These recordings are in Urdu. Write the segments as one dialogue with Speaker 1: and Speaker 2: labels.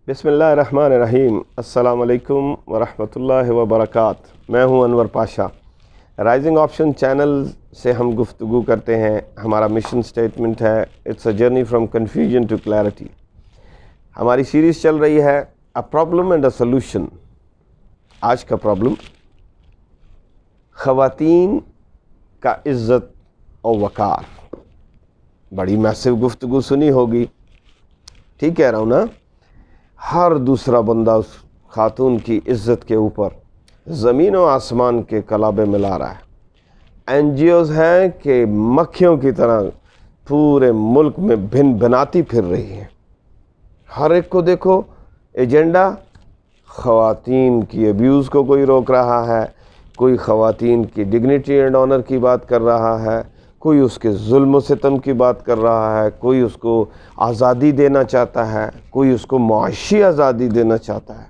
Speaker 1: بسم اللہ الرحمن الرحیم۔ السلام علیکم ورحمۃ اللہ وبرکاتہ۔ میں ہوں Anwar Pasha. Rising option channel سے ہم گفتگو کرتے ہیں۔ ہمارا مشن سٹیٹمنٹ ہے it's a journey from confusion to clarity. ہماری سیریز چل رہی ہے a problem and a solution. آج کا پرابلم خواتین کا عزت اور وقار۔ بڑی میسو گفتگو سنی ہوگی، ٹھیک کہہ رہا ہوں نا؟ ہر دوسرا بندہ اس خاتون کی عزت کے اوپر زمین و آسمان کے کلابے ملا رہا ہے۔ این جی اوز ہیں کہ مکھیوں کی طرح پورے ملک میں بھن بھناتی پھر رہی ہیں۔ ہر ایک کو دیکھو ایجنڈا، خواتین کی ابیوز کو کوئی روک رہا ہے، کوئی خواتین کی ڈگنیٹی اینڈ آنر کی بات کر رہا ہے، کوئی اس کے ظلم و ستم کی بات کر رہا ہے، کوئی اس کو آزادی دینا چاہتا ہے، کوئی اس کو معاشی آزادی دینا چاہتا ہے،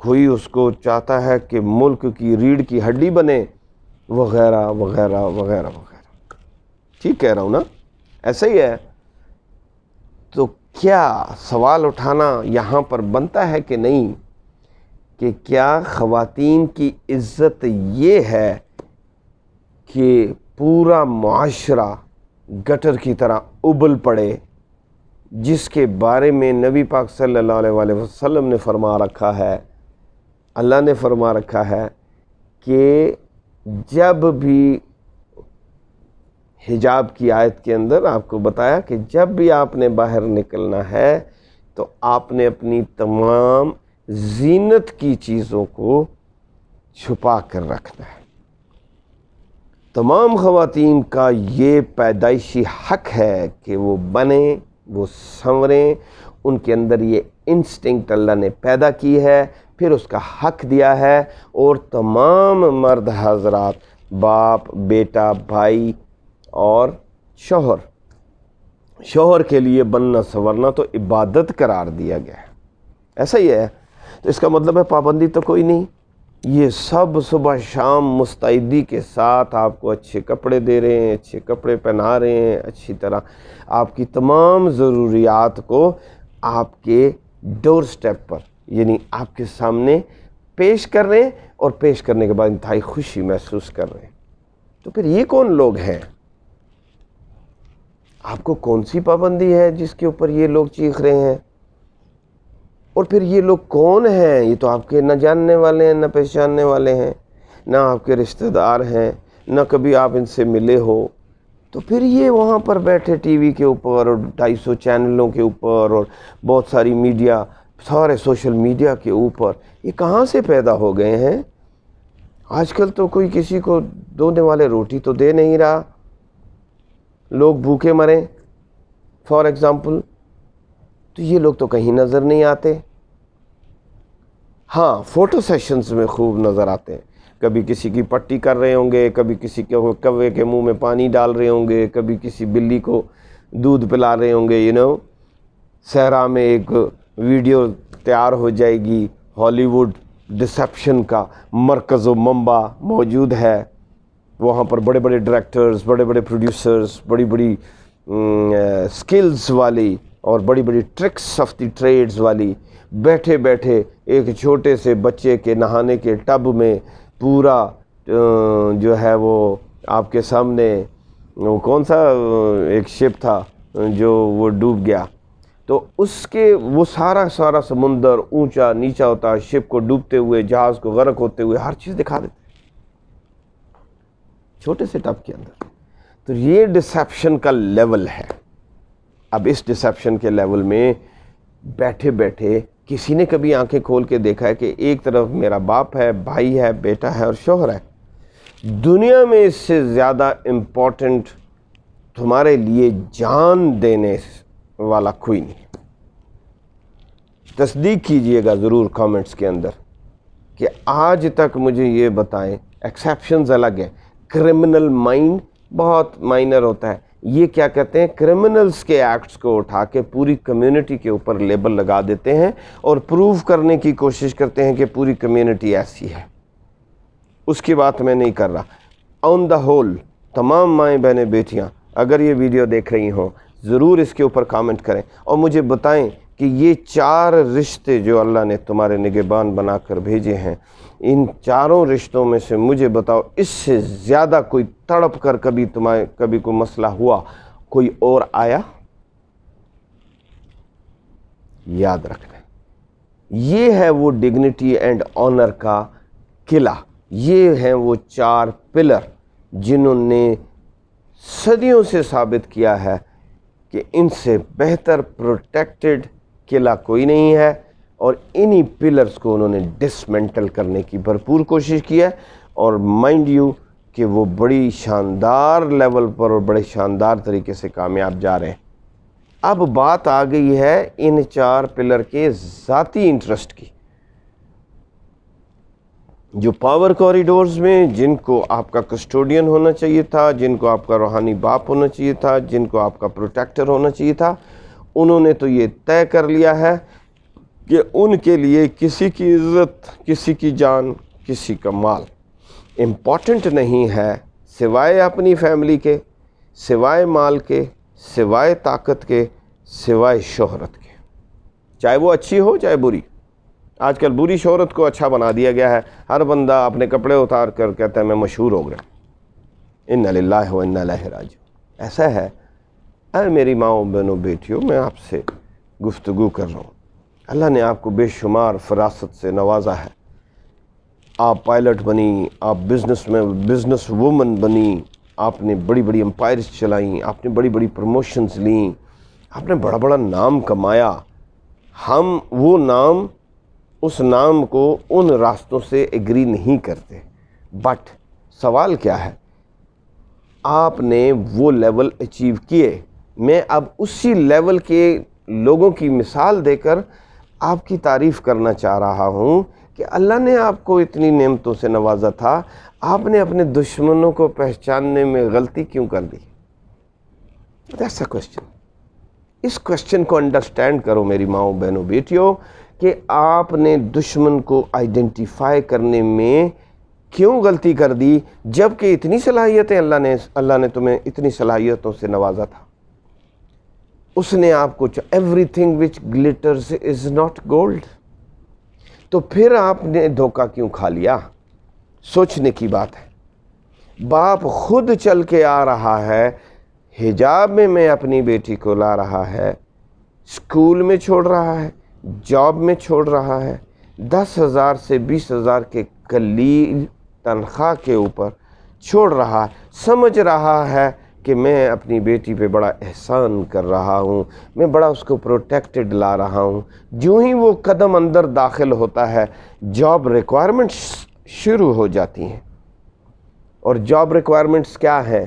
Speaker 1: کوئی اس کو چاہتا ہے کہ ملک کی ریڑھ کی ہڈی بنے، وغیرہ وغیرہ وغیرہ وغیرہ۔ ٹھیک کہہ رہا ہوں نا؟ ایسا ہی ہے۔ تو کیا سوال اٹھانا یہاں پر بنتا ہے کہ نہیں کہ کیا خواتین کی عزت یہ ہے کہ پورا معاشرہ گٹر کی طرح ابل پڑے، جس کے بارے میں نبی پاک صلی اللہ علیہ وآلہ وسلم نے فرما رکھا ہے، اللہ نے فرما رکھا ہے کہ جب بھی حجاب کی آیت کے اندر آپ کو بتایا کہ جب بھی آپ نے باہر نکلنا ہے تو آپ نے اپنی تمام زینت کی چیزوں کو چھپا کر رکھنا ہے۔ تمام خواتین کا یہ پیدائشی حق ہے کہ وہ بنیں، وہ سنوریں، ان کے اندر یہ انسٹنکٹ اللہ نے پیدا کی ہے، پھر اس کا حق دیا ہے۔ اور تمام مرد حضرات، باپ، بیٹا، بھائی اور شوہر کے لیے بننا سنورنا تو عبادت قرار دیا گیا ہے۔ ایسا ہی ہے۔ تو اس کا مطلب ہے پابندی تو کوئی نہیں، یہ سب صبح شام مستعدی کے ساتھ آپ کو اچھے کپڑے دے رہے ہیں، اچھے کپڑے پہنا رہے ہیں، اچھی طرح آپ کی تمام ضروریات کو آپ کے ڈور سٹیپ پر، یعنی آپ کے سامنے پیش کر رہے ہیں، اور پیش کرنے کے بعد انتہائی خوشی محسوس کر رہے ہیں۔ تو پھر یہ کون لوگ ہیں؟ آپ کو کون سی پابندی ہے جس کے اوپر یہ لوگ چیخ رہے ہیں؟ اور پھر یہ لوگ کون ہیں؟ یہ تو آپ کے نہ جاننے والے ہیں، نہ پہچاننے والے ہیں، نہ آپ کے رشتہ دار ہیں، نہ کبھی آپ ان سے ملے ہو۔ تو پھر یہ وہاں پر بیٹھے ٹی وی کے اوپر اور 250 چینلوں کے اوپر اور بہت ساری میڈیا، سارے سوشل میڈیا کے اوپر، یہ کہاں سے پیدا ہو گئے ہیں؟ آج کل تو کوئی کسی کو دھونے والے روٹی تو دے نہیں رہا، لوگ بھوکے مریں فار ایگزامپل۔ تو یہ لوگ تو کہیں نظر نہیں آتے۔ ہاں، فوٹو سیشنز میں خوب نظر آتے ہیں، کبھی کسی کی پٹی کر رہے ہوں گے، کبھی کسی کے کوے کے منہ میں پانی ڈال رہے ہوں گے، کبھی کسی بلی کو دودھ پلا رہے ہوں گے۔ صحرا میں ایک ویڈیو تیار ہو جائے گی، ہالی ووڈ ڈسیپشن کا مرکز و منبع موجود ہے، وہاں پر بڑے بڑے ڈائریکٹرز، بڑے بڑے پروڈیوسرز، بڑی بڑی سکلز والی اور بڑی بڑی ٹرکس آف دی ٹریڈز والی بیٹھے بیٹھے ایک چھوٹے سے بچے کے نہانے کے ٹب میں پورا جو ہے وہ آپ کے سامنے، وہ کون سا ایک شپ تھا جو وہ ڈوب گیا، تو اس کے وہ سارا سمندر اونچا نیچا ہوتا ہے، شپ کو ڈوبتے ہوئے، جہاز کو غرق ہوتے ہوئے، ہر چیز دکھا دیتے چھوٹے سے ٹب کے اندر۔ تو یہ ڈسیپشن کا لیول ہے۔ اب اس ڈسیپشن کے لیول میں بیٹھے بیٹھے کسی نے کبھی آنکھیں کھول کے دیکھا ہے کہ ایک طرف میرا باپ ہے، بھائی ہے، بیٹا ہے اور شوہر ہے؟ دنیا میں اس سے زیادہ امپورٹنٹ تمہارے لیے جان دینے والا کوئی نہیں۔ تصدیق کیجئے گا ضرور کامنٹس کے اندر کہ آج تک مجھے یہ بتائیں، ایکسیپشنز الگ ہیں، کرمنل مائنڈ بہت مائنر ہوتا ہے، یہ کیا کہتے ہیں، کرمنلز کے ایکٹس کو اٹھا کے پوری کمیونٹی کے اوپر لیبل لگا دیتے ہیں اور پروو کرنے کی کوشش کرتے ہیں کہ پوری کمیونٹی ایسی ہے۔ اس کی بات میں نہیں کر رہا۔ آن دا ہول تمام مائیں بہنیں بیٹیاں اگر یہ ویڈیو دیکھ رہی ہوں ضرور اس کے اوپر کامنٹ کریں اور مجھے بتائیں کہ یہ 4 رشتے جو اللہ نے تمہارے نگہبان بنا کر بھیجے ہیں، ان 4 رشتوں میں سے مجھے بتاؤ اس سے زیادہ کوئی تڑپ کر کبھی کوئی مسئلہ ہوا، کوئی اور آیا؟ یاد رکھنا، یہ ہے وہ ڈگنیٹی اینڈ آنر کا قلعہ، یہ ہیں وہ 4 پلر جنہوں نے صدیوں سے ثابت کیا ہے کہ ان سے بہتر پروٹیکٹڈ قلعہ کوئی نہیں ہے، اور انہی پلرز کو انہوں نے ڈسمنٹل کرنے کی بھرپور کوشش کی ہے، اور مائنڈ یو کہ وہ بڑی شاندار لیول پر اور بڑے شاندار طریقے سے کامیاب جا رہے ہیں۔ اب بات آ گئی ہے ان 4 پلر کے ذاتی انٹرسٹ کی، جو پاور کوریڈورز میں جن کو آپ کا کسٹوڈین ہونا چاہیے تھا، جن کو آپ کا روحانی باپ ہونا چاہیے تھا، جن کو آپ کا پروٹیکٹر ہونا چاہیے تھا، انہوں نے تو یہ طے کر لیا ہے کہ ان کے لیے کسی کی عزت، کسی کی جان، کسی کا مال امپورٹنٹ نہیں ہے، سوائے اپنی فیملی کے، سوائے مال کے، سوائے طاقت کے، سوائے شہرت کے، چاہے وہ اچھی ہو چاہے بری۔ آج کل بری شہرت کو اچھا بنا دیا گیا ہے، ہر بندہ اپنے کپڑے اتار کر کہتا ہے میں مشہور ہو گیا۔ انا للہ و انا الیہ راجعون۔ ایسا ہے، اے میری ماؤں بہنوں بیٹیوں، میں آپ سے گفتگو کر رہا ہوں، اللہ نے آپ کو بے شمار فراست سے نوازا ہے، آپ پائلٹ بنی، آپ بزنس وومن بنی، آپ نے بڑی بڑی امپائرز چلائیں، آپ نے بڑی بڑی پروموشنز لیں، آپ نے بڑا بڑا نام کمایا۔ ہم وہ نام، اس نام کو ان راستوں سے ایگری نہیں کرتے، بٹ سوال کیا ہے، آپ نے وہ لیول اچیو کیے۔ میں اب اسی لیول کے لوگوں کی مثال دے کر آپ کی تعریف کرنا چاہ رہا ہوں کہ اللہ نے آپ کو اتنی نعمتوں سے نوازا تھا، آپ نے اپنے دشمنوں کو پہچاننے میں غلطی کیوں کر دی؟ That's a question۔ اس کوشچن کو انڈرسٹینڈ کرو میری ماؤں بہنوں بیٹیوں، کہ آپ نے دشمن کو آئیڈینٹیفائی کرنے میں کیوں غلطی کر دی، جبکہ اتنی صلاحیتیں اللہ نے تمہیں اتنی صلاحیتوں سے نوازا تھا۔ اس نے آپ کو everything which glitters is not gold, تو پھر آپ نے دھوکہ کیوں کھا لیا؟ سوچنے کی بات ہے۔ باپ خود چل کے آ رہا ہے، حجاب میں اپنی بیٹی کو لا رہا ہے، اسکول میں چھوڑ رہا ہے، جاب میں چھوڑ رہا ہے، 10,000 سے 20,000 کے قلیل تنخواہ کے اوپر چھوڑ رہا ہے، سمجھ رہا ہے کہ میں اپنی بیٹی پہ بڑا احسان کر رہا ہوں، میں بڑا اس کو پروٹیکٹڈ لا رہا ہوں۔ جو ہی وہ قدم اندر داخل ہوتا ہے، جاب ریکوائرمنٹس شروع ہو جاتی ہیں، اور جاب ریکوائرمنٹس کیا ہیں؟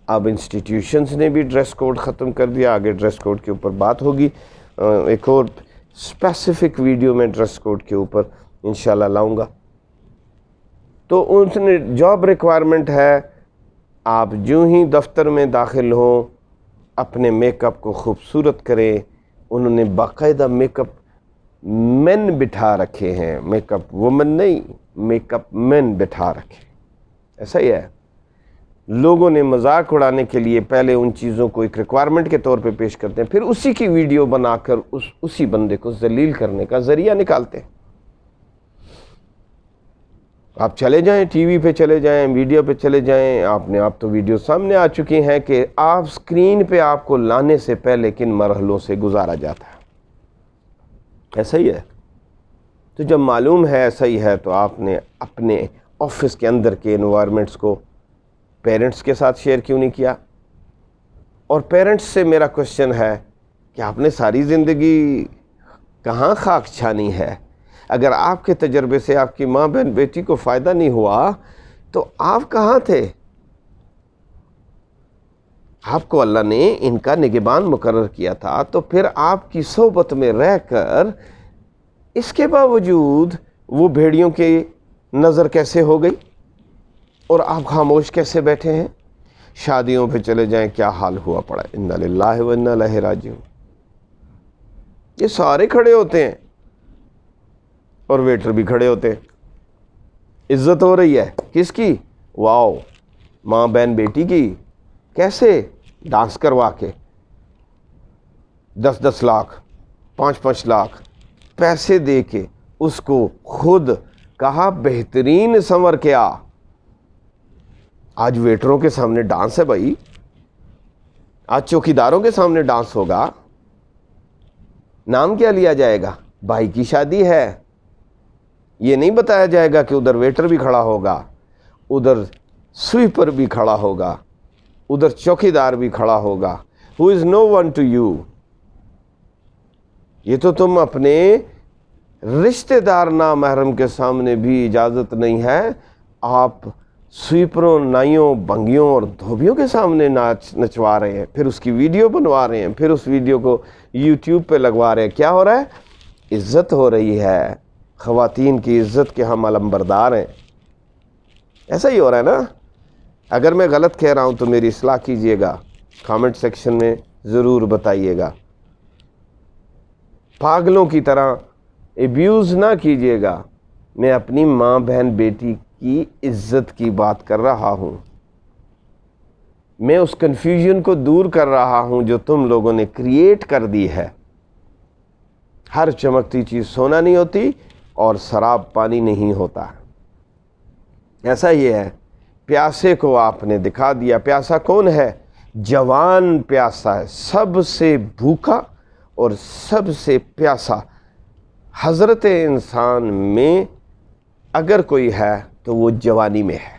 Speaker 1: اب انسٹیٹیوشنز نے بھی ڈریس کوڈ ختم کر دیا، آگے ڈریس کوڈ کے اوپر بات ہوگی، ایک اور اسپیسیفک ویڈیو میں ڈریس کوڈ کے اوپر انشاءاللہ لاؤں گا۔ تو اس نے جاب ریکوائرمنٹ ہے، آپ جو ہی دفتر میں داخل ہوں اپنے میک اپ کو خوبصورت کریں۔ انہوں نے باقاعدہ میک اپ مین بٹھا رکھے ہیں، میک اپ وومن نہیں، میک اپ مین بٹھا رکھے۔ ایسا ہی ہے، لوگوں نے مذاق اڑانے کے لیے پہلے ان چیزوں کو ایک ریکوائرمنٹ کے طور پہ پیش کرتے ہیں، پھر اسی کی ویڈیو بنا کر اسی بندے کو ذلیل کرنے کا ذریعہ نکالتے ہیں۔ آپ چلے جائیں، ٹی وی پہ چلے جائیں، میڈیا پہ چلے جائیں، آپ تو ویڈیو سامنے آ چکی ہیں کہ آپ سکرین پہ آپ کو لانے سے پہلے کن مرحلوں سے گزارا جاتا ہے۔ ایسا ہی ہے، تو جب معلوم ہے ایسا ہی ہے، تو آپ نے اپنے آفس کے اندر کے انوائرمنٹس کو پیرنٹس کے ساتھ شیئر کیوں نہیں کیا؟ اور پیرنٹس سے میرا کوشچن ہے کہ آپ نے ساری زندگی کہاں خاک چھانی ہے؟ اگر آپ کے تجربے سے آپ کی ماں بہن بیٹی کو فائدہ نہیں ہوا تو آپ کہاں تھے؟ آپ کو اللہ نے ان کا نگہبان مقرر کیا تھا، تو پھر آپ کی صحبت میں رہ کر اس کے باوجود وہ بھیڑیوں کی نظر کیسے ہو گئی اور آپ خاموش کیسے بیٹھے ہیں؟ شادیوں پہ چلے جائیں، کیا حال ہوا پڑا ہے، انا للہ و انا الیہ راجعون۔ یہ سارے کھڑے ہوتے ہیں اور ویٹر بھی کھڑے ہوتے ہیں، عزت ہو رہی ہے کس کی؟ واؤ، ماں بہن بیٹی کی۔ کیسے؟ ڈانس کروا کے 10-10 لاکھ 5-5 لاکھ پیسے دے کے اس کو خود کہا بہترین سنور کے آ. آج ویٹروں کے سامنے ڈانس ہے بھائی, آج چوکیداروں کے سامنے ڈانس ہوگا. نام کیا لیا جائے گا؟ بھائی کی شادی ہے. یہ نہیں بتایا جائے گا کہ ادھر ویٹر بھی کھڑا ہوگا, ادھر سویپر بھی کھڑا ہوگا, ادھر چوکیدار بھی کھڑا ہوگا. Who is no one to you. یہ تو تم اپنے رشتہ دار نامحرم کے سامنے بھی اجازت نہیں ہے. آپ سویپروں, نائیوں, بنگیوں اور دھوبیوں کے سامنے نچوا رہے ہیں, پھر اس کی ویڈیو بنوا رہے ہیں, پھر اس ویڈیو کو یوٹیوب پہ لگوا رہے ہیں. کیا ہو رہا ہے؟ عزت ہو رہی ہے. خواتین کی عزت کے ہم علمبردار ہیں. ایسا ہی ہو رہا ہے نا. اگر میں غلط کہہ رہا ہوں تو میری اصلاح کیجئے گا, کامنٹ سیکشن میں ضرور بتائیے گا. پاگلوں کی طرح ایبیوز نہ کیجئے گا. میں اپنی ماں, بہن, بیٹی کی عزت کی بات کر رہا ہوں. میں اس کنفیوژن کو دور کر رہا ہوں جو تم لوگوں نے کریٹ کر دی ہے. ہر چمکتی چیز سونا نہیں ہوتی اور شراب پانی نہیں ہوتا. ایسا ہی ہے. پیاسے کو آپ نے دکھا دیا. پیاسا کون ہے؟ جوان پیاسا ہے, سب سے بھوکا اور سب سے پیاسا. حضرت انسان میں اگر کوئی ہے تو وہ جوانی میں ہے,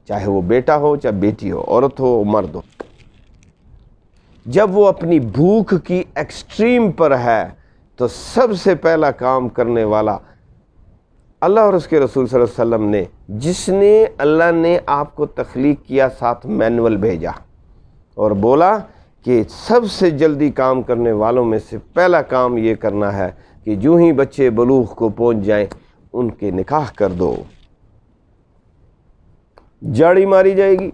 Speaker 1: چاہے وہ بیٹا ہو, چاہے بیٹی ہو, عورت ہو, مرد ہو. جب وہ اپنی بھوک کی ایکسٹریم پر ہے تو سب سے پہلا کام کرنے والا اللہ اور اس کے رسول صلی اللہ علیہ وسلم نے, جس نے اللہ نے آپ کو تخلیق کیا, ساتھ مینول بھیجا اور بولا کہ سب سے جلدی کام کرنے والوں میں سے پہلا کام یہ کرنا ہے کہ جو ہی بچے بلوغ کو پہنچ جائیں ان کے نکاح کر دو. جاڑی ماری جائے گی.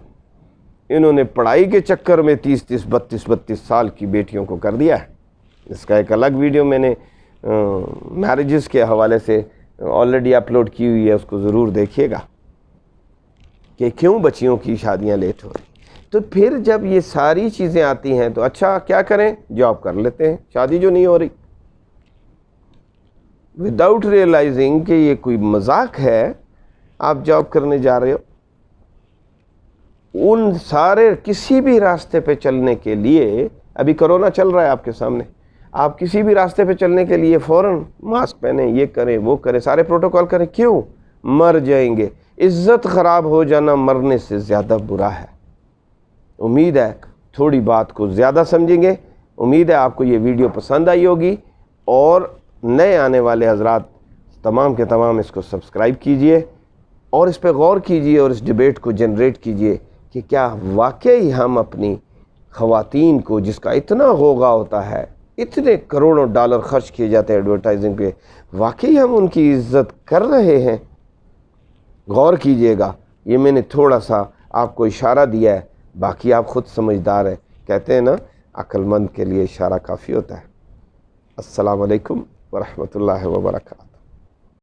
Speaker 1: انہوں نے پڑھائی کے چکر میں 30-30, 32-32 سال کی بیٹیوں کو کر دیا ہے. اس کا ایک الگ ویڈیو میں نے میرجز کے حوالے سے آلریڈی اپلوڈ کی ہوئی ہے, اس کو ضرور دیکھیے گا کہ کیوں بچیوں کی شادیاں لیٹ ہو رہی. تو پھر جب یہ ساری چیزیں آتی ہیں تو اچھا کیا کریں؟ جاب کر لیتے ہیں. شادی جو نہیں ہو رہی, وداؤٹ ریئلائزنگ کہ یہ کوئی مذاق ہے, آپ جاب کرنے جا رہے ہو. ان سارے کسی بھی راستے پہ چلنے کے لیے, ابھی کرونا چل رہا ہے آپ کے سامنے, آپ کسی بھی راستے پہ چلنے کے لیے فوراً ماسک پہنیں, یہ کریں, وہ کریں, سارے پروٹوکول کریں. کیوں؟ مر جائیں گے. عزت خراب ہو جانا مرنے سے زیادہ برا ہے. امید ہے تھوڑی بات کو زیادہ سمجھیں گے. امید ہے آپ کو یہ ویڈیو پسند آئی ہوگی, اور نئے آنے والے حضرات تمام کے تمام اس کو سبسکرائب کیجئے اور اس پہ غور کیجئے اور اس ڈیبیٹ کو جنریٹ کیجئے کہ کیا واقعی ہم اپنی خواتین کو, جس کا اتنا غوغا ہوتا ہے, اتنے کروڑوں ڈالر خرچ کیے جاتے ہیں ایڈورٹائزنگ پہ, واقعی ہم ان کی عزت کر رہے ہیں؟ غور کیجئے گا. یہ میں نے تھوڑا سا آپ کو اشارہ دیا ہے, باقی آپ خود سمجھدار ہیں. کہتے ہیں نا, عقل مند کے لیے اشارہ کافی ہوتا ہے. السلام علیکم ورحمۃ اللہ وبرکاتہ.